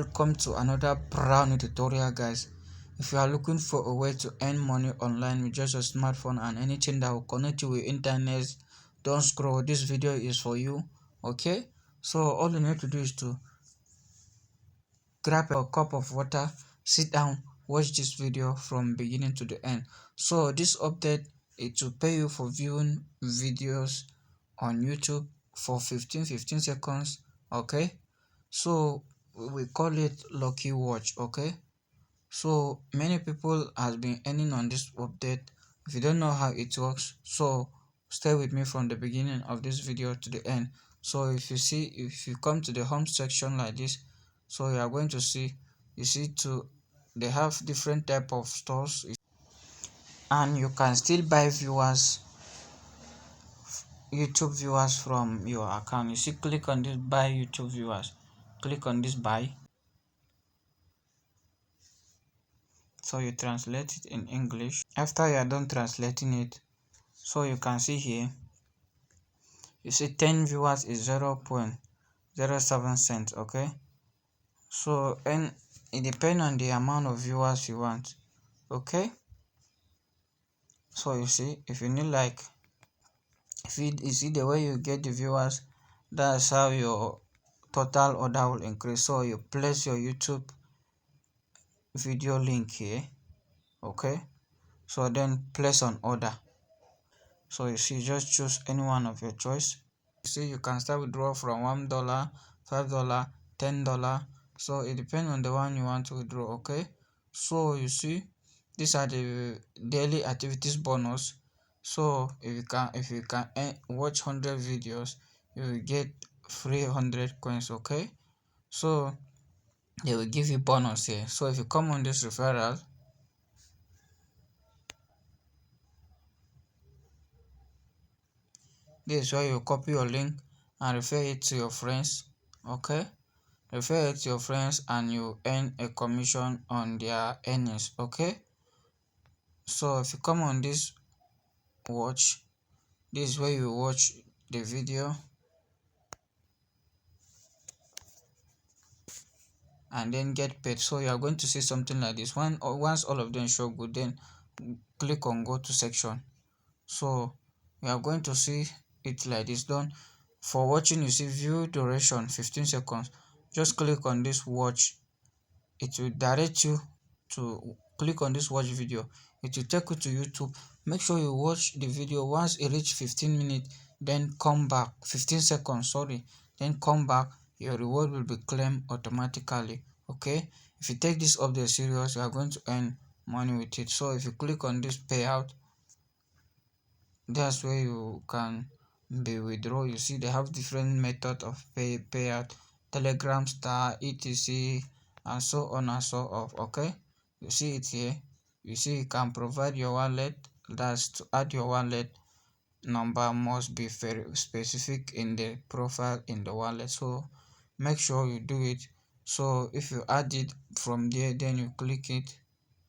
Welcome to another brand new tutorial, guys. If you are looking for a way to earn money online with just a smartphone and anything that will connect you with internet, don't scroll. This video is for you. Okay, so all you need to do is to grab a cup of water, sit down, watch this video from beginning to the end. So this update is to pay you for viewing videos on YouTube for 15 seconds. Okay, so we call it lucky watch. Okay, so many people has been earning on this update. If you don't know how it works, so stay with me from the beginning of this video to the end. So if you come to the home section like this, so you are going to see, they have different type of stores, and you can still buy YouTube viewers from your account. You see, click on this buy YouTube viewers, click on this buy. So you translate it in English. After you are done translating it, so you can see here, you see 10 viewers is 0.07 cents. Okay, so and it depends on the amount of viewers you want. Okay, so you see, if you need, like, if you see the way you get the viewers, that's how your total order will increase. So you place your YouTube video link here. Okay, so then place on order. So you see, just choose any one of your choice. You see, you can start withdraw from $1, $5, $10. So it depends on the one you want to withdraw. Okay, so you see, these are the daily activities bonus. So if you can watch 100 videos, you will get 300 coins. Okay, so they will give you bonus here. So if you come on this referral, this is where you copy your link and refer it to your friends. Okay, refer it to your friends and you earn a commission on their earnings. Okay, so if you come on this watch, this is where you watch the video and then get paid. So you are going to see something like this. Once all of them show good, then click on go to section. So you are going to see it like this. Done. For watching, you see view duration 15 seconds. Just click on this watch. It will direct you to click on this watch video. It will take you to YouTube. Make sure you watch the video. Once it reach 15 minutes, then come back. 15 seconds, sorry, then come back. Your reward will be claimed automatically. Okay, if you take this update serious, you are going to earn money with it. So if you click on this payout, that's where you can be withdraw. You see, they have different method of payout, Telegram, Star, etc, and so on and so forth. Okay, you see it here. You see, you can provide your wallet. That's to add your wallet number must be very specific in the profile in the wallet. So make sure you do it. So if you add it from there, then you click it,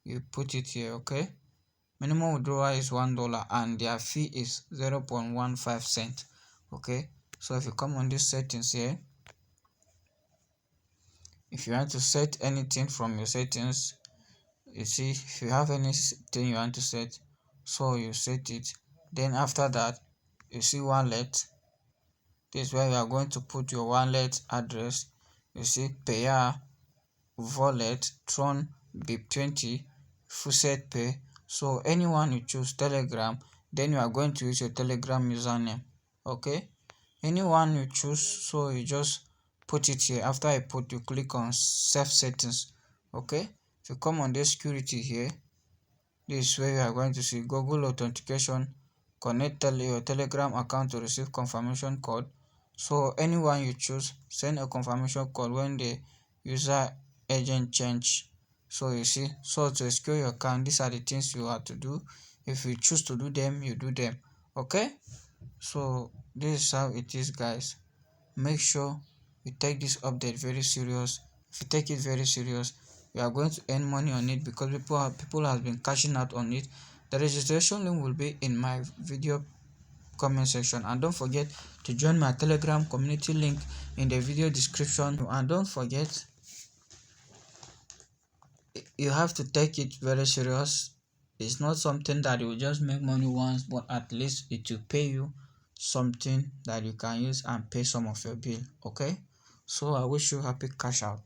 you put it here. Okay, minimum withdrawal is $1 and their fee is 0.15 cents. Okay, so if you come on this settings here, if you want to set anything from your settings, you see, if you have anything you want to set, so you set it. Then after that, you see wallet. This is where you are going to put your wallet address. You see payer, wallet, Tron, BIP20, Fuset Pay. So anyone you choose, Telegram, then you are going to use your Telegram username. Okay, anyone you choose, so you just put it here. After I put, you click on save settings. Okay, if you come on the security here, this is where you are going to see Google authentication. Connect your Telegram account to receive confirmation code. So anyone you choose, send a confirmation code when the user agent change. So you see, so to secure your account, these are the things you have to do. If you choose to do them, you do them. Okay, so this is how it is, guys. Make sure you take this update very serious. If you take it very serious, you are going to earn money on it, because people have been cashing out on it. The registration link will be in my video comment section, and don't forget to join my Telegram community link in the video description. And don't forget you have to take it very serious. It's not something that you just make money once, but at least it will pay you something that you can use and pay some of your bill. Okay, so I wish you happy cash out.